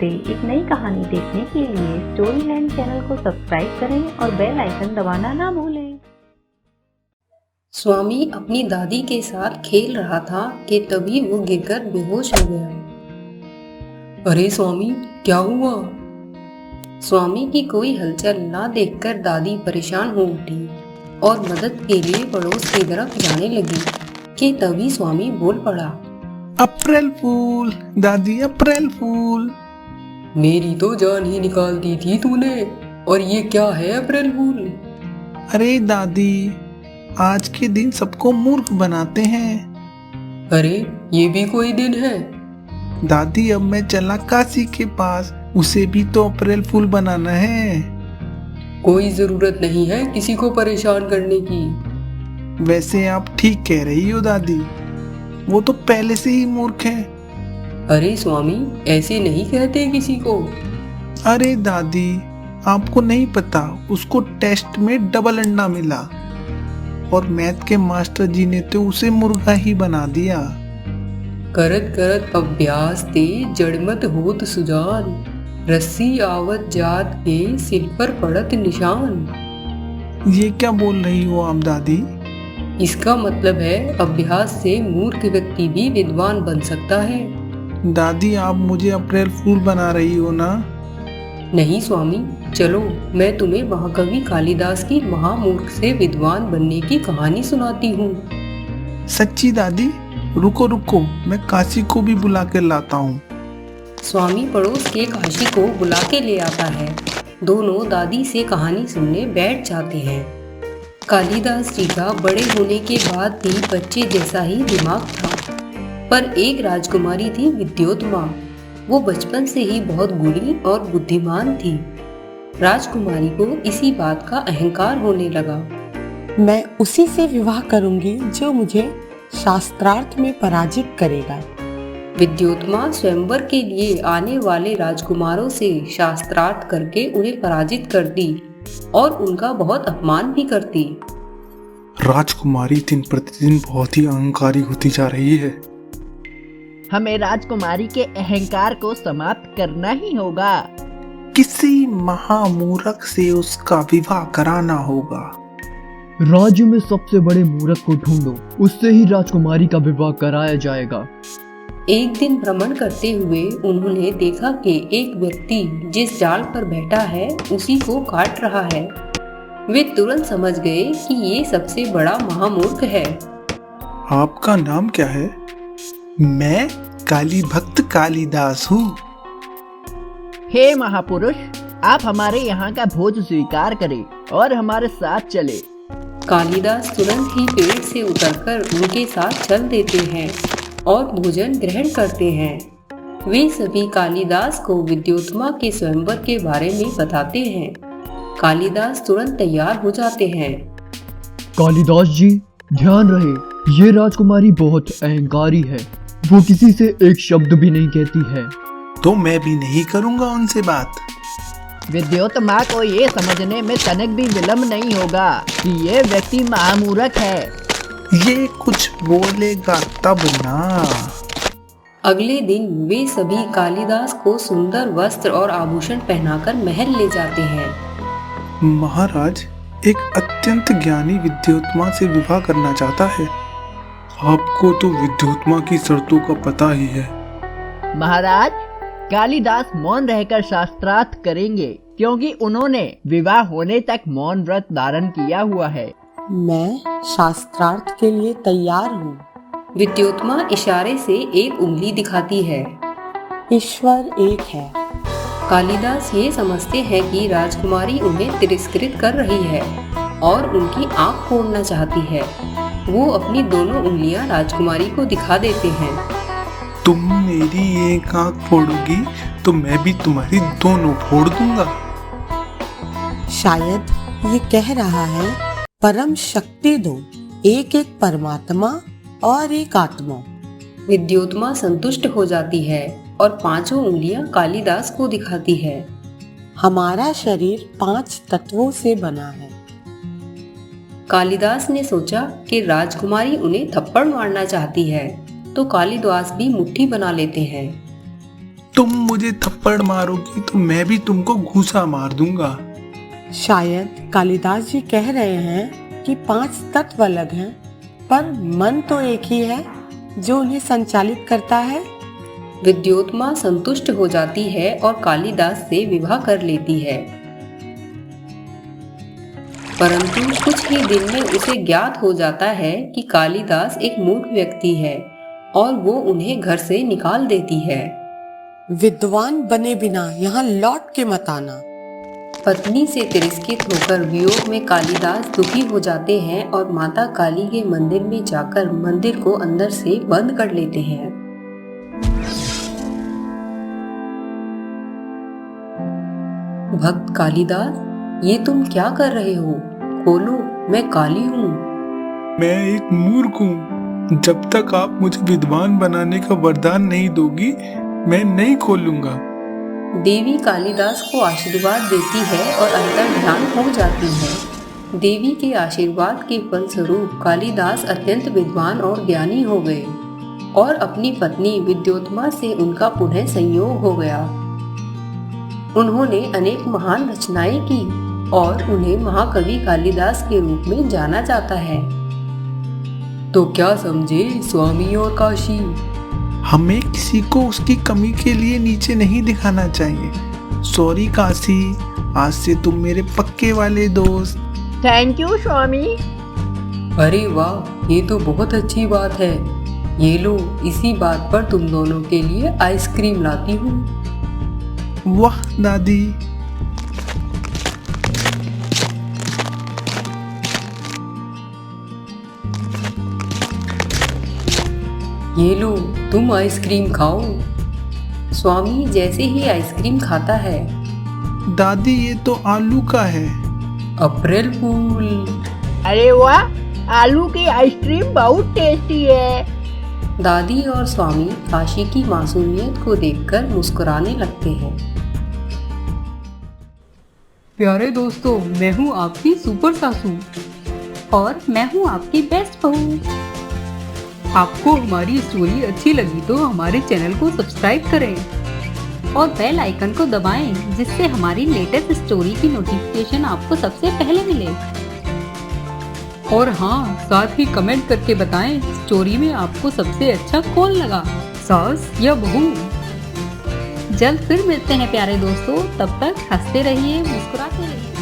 से एक नई कहानी देखने के लिए स्टोरीलैंड चैनल को सब्सक्राइब करें और बेल आइकन दबाना ना भूलें। स्वामी अपनी दादी के साथ खेल रहा था कि तभी वो गिरकर बेहोश हो गया। अरे स्वामी, क्या हुआ? स्वामी की कोई हलचल ना देखकर दादी परेशान हो उठी और मदद के लिए पड़ोस की तरफ जाने लगी कि तभी स्वामी बोल पड़ा। अप्रैल फूल दादी, अप्रैल फूल। मेरी तो जान ही निकाल दी थी तूने, और ये क्या है अप्रैल फूल? अरे दादी, आज के दिन सबको मूर्ख बनाते हैं। अरे ये भी कोई दिन है? दादी, अब मैं चला काशी के पास, उसे भी तो अप्रैल फूल बनाना है। कोई जरूरत नहीं है किसी को परेशान करने की। वैसे आप ठीक कह रही हो दादी, वो तो पहले से ही मूर्ख है। अरे स्वामी, ऐसे नहीं कहते किसी को। अरे दादी, आपको नहीं पता, उसको टेस्ट में डबल अंडा मिला और मैथ के मास्टर जी ने तो उसे मुर्गा ही बना दिया। करत करत अभ्यास ते जड़मत होत सुजान, रस्सी आवत जात के सिर पर पड़त निशान। ये क्या बोल रही हो आप दादी? इसका मतलब है अभ्यास से मूर्ख व्यक्ति भी विद्वान बन सकता है। दादी, आप मुझे अप्रैल फूल बना रही हो ना? नहीं स्वामी, चलो मैं तुम्हें महाकवि कालिदास की महामूर्ख से विद्वान बनने की कहानी सुनाती हूँ। सच्ची दादी? रुको रुको, मैं काशी को भी बुला कर लाता हूँ। स्वामी पड़ोस के काशी को बुला के ले आता है। दोनों दादी से कहानी सुनने बैठ जाते हैं। कालिदास जी का बड़े होने के बाद भी बच्चे जैसा ही दिमाग था, पर एक राजकुमारी थी विद्योत्मा। वो बचपन से ही बहुत गुणी और बुद्धिमान थी। राजकुमारी को इसी बात का अहंकार होने लगा। मैं उसी से विवाह करूंगी जो मुझे शास्त्रार्थ में पराजित करेगा। विद्योत्मा स्वयंवर के लिए आने वाले राजकुमारों से शास्त्रार्थ करके उन्हें पराजित करती और उनका बहुत अपमान भी करती। राजकुमारी दिन प्रतिदिन बहुत ही अहंकारी होती जा रही है। हमें राजकुमारी के अहंकार को समाप्त करना ही होगा। किसी महामूर्ख से उसका विवाह कराना होगा। राज्य में सबसे बड़े मूर्ख को ढूंढो, उससे ही राजकुमारी का विवाह कराया जाएगा। एक दिन भ्रमण करते हुए उन्होंने देखा कि एक व्यक्ति जिस जाल पर बैठा है उसी को काट रहा है। वे तुरंत समझ गए कि ये सबसे बड़ा महामूर्ख है। आपका नाम क्या है? मैं काली भक्त कालिदास हूँ। हे महापुरुष, आप हमारे यहाँ का भोज स्वीकार करें और हमारे साथ चले। कालिदास तुरंत ही पेड़ से उतरकर उनके साथ चल देते हैं और भोजन ग्रहण करते हैं। वे सभी कालिदास को विद्योत्मा के स्वयंवर के बारे में बताते हैं। कालिदास तुरंत तैयार हो जाते हैं। कालिदास जी, ध्यान रहे, ये राजकुमारी बहुत अहंकारी है। वो किसी से एक शब्द भी नहीं कहती है। तो मैं भी नहीं करूँगा उनसे बात। विद्योत्मा को ये समझने में तनिक भी विलंब नहीं होगा कि ये व्यक्ति महामूर्ख है। ये कुछ बोलेगा तब ना। अगले दिन वे सभी कालिदास को सुंदर वस्त्र और आभूषण पहनाकर महल ले जाते हैं। महाराज, एक अत्यंत ज्ञानी विद्योत्मा से विवाह करना चाहता है। आपको तो विद्योत्मा की शर्तों का पता ही है। महाराज, कालिदास मौन रहकर शास्त्रार्थ करेंगे क्योंकि उन्होंने विवाह होने तक मौन व्रत धारण किया हुआ है। मैं शास्त्रार्थ के लिए तैयार हूँ। विद्योत्मा इशारे से एक उंगली दिखाती है। ईश्वर एक है। कालिदास ये समझते हैं कि राजकुमारी उन्हें तिरस्कृत कर रही है और उनकी आंख फोड़ना चाहती है। वो अपनी दोनों उंगलियां राजकुमारी को दिखा देते हैं। तुम मेरी एक आंख फोड़ोगी तो मैं भी तुम्हारी दोनों फोड़ दूंगा। शायद ये कह रहा है, परम शक्ति दो, एक एक परमात्मा और एक आत्मा। विद्योत्मा संतुष्ट हो जाती है और पांचों उंगलियां कालिदास को दिखाती है। हमारा शरीर 5 तत्वों से बना है। कालिदास ने सोचा कि राजकुमारी उन्हें थप्पड़ मारना चाहती है, तो कालिदास भी मुट्ठी बना लेते हैं। तुम मुझे थप्पड़ मारोगी तो मैं भी तुमको घूसा मार दूंगा। शायद कालिदास जी कह रहे हैं कि 5 तत्व अलग हैं, पर मन तो एक ही है जो उन्हें संचालित करता है। विद्योत्मा संतुष्ट हो जाती है और कालिदास से विवाह कर लेती है। परंतु कुछ ही दिन में उसे ज्ञात हो जाता है कि कालिदास एक मूर्ख व्यक्ति है और वो उन्हें घर से निकाल देती है। विद्वान बने बिना यहाँ लौट के मत आना। पत्नी से तिरस्कृत होकर वियोग में कालिदास दुखी हो जाते हैं और माता काली के मंदिर में जाकर मंदिर को अंदर से बंद कर लेते हैं। भक्त कालिदास, ये तुम क्या कर रहे हो? खोलो, मैं काली हूँ। मैं एक मूर्ख हूँ। जब तक आप मुझे विद्वान बनाने का वरदान नहीं दोगी, मैं नहीं खोलूंगा। देवी कालिदास को आशीर्वाद देती है और अंतर्ध्यान हो जाती है। देवी के आशीर्वाद के फलस्वरूप कालिदास अत्यंत विद्वान और ज्ञानी हो गए और अपनी पत्नी विद्योत्मा से उनका पुनः संयोग हो गया। उन्होंने अनेक महान रचनाएं की और उन्हें महाकवि कालिदास के रूप में जाना जाता है। तो क्या समझे स्वामी और काशी? हमें किसी को उसकी कमी के लिए नीचे नहीं दिखाना चाहिए। सॉरी काशी, आज से तुम मेरे पक्के वाले दोस्त। थैंक यू स्वामी। अरे वाह, ये तो बहुत अच्छी बात है। ये लो, इसी बात पर तुम दोनों के लिए आइसक्रीम लाती हूँ। वाह दादी। ये लो, तुम आइसक्रीम खाओ। स्वामी जैसे ही आइसक्रीम खाता है, दादी ये तो आलू का है। अप्रैल फूल। अरे वाह, आलू की आइसक्रीम बहुत टेस्टी है। दादी और स्वामी काशी की मासूमियत को देखकर मुस्कुराने लगते हैं। प्यारे दोस्तों, मैं हूँ आपकी सुपर सासू और मैं हूँ आपकी बेस्ट बहू। आपको हमारी स्टोरी अच्छी लगी तो हमारे चैनल को सब्सक्राइब करें और बेल आइकन को दबाएं जिससे हमारी लेटेस्ट स्टोरी की नोटिफिकेशन आपको सबसे पहले मिले। और हाँ, साथ ही कमेंट करके बताएं स्टोरी में आपको सबसे अच्छा कौन लगा, सास या बहू। जल्द फिर मिलते हैं प्यारे दोस्तों, तब तक हंसते रहिए, मुस्कुराते रहिए।